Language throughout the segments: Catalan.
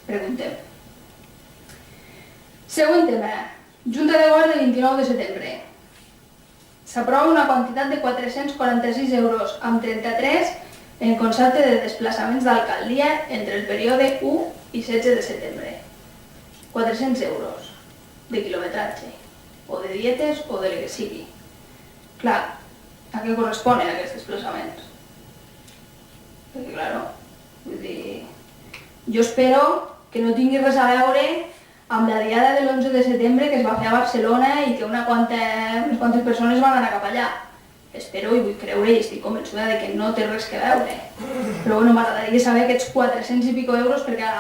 Preguntem. Següent tema. Junta de Govern del 29 de setembre. S'aprova una quantitat de 446 euros amb 33 en concepte de desplaçaments d'alcaldia entre el període 1 i 16 de setembre. 400 euros de quilometratge, o de dietes o de que sigui. Clar, a què corresponen aquests desplaçaments? Perquè, clar, vull dir, jo espero que no tingui res a veure amb la diada de l'11 de setembre que es va fer a Barcelona i que unes quantes persones van anar cap allà. Espero i vull creure i estic convençuda de que no té res que veure. Però bueno, m'agradaria saber aquests 400 i pico euros perquè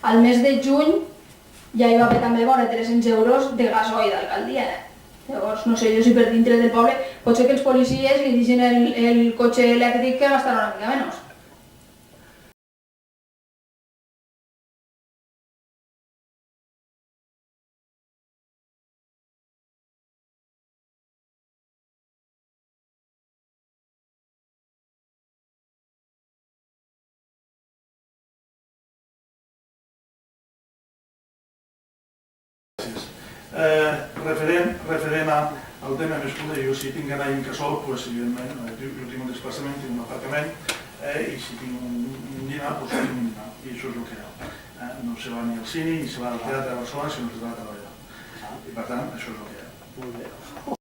al mes de juny ja hi va haver també vora 300 euros de gasoil d'alcaldia. Llavors, no sé jo si per dintre del poble pot ser que els policies li deixin el cotxe elèctric que gastarà una mica menys. Referent al tema més curt, jo si tinc anar a Incasòl, evidentment, jo tinc un desplaçament, tinc un aparcament, i si tinc un dinar, tinc un dinar, i això és el que hi ha. No se va ni al cine, ni se va al teatre de Barcelona, sinó que es va a treballar. I per tant, això és el que hi ha. Molt bé.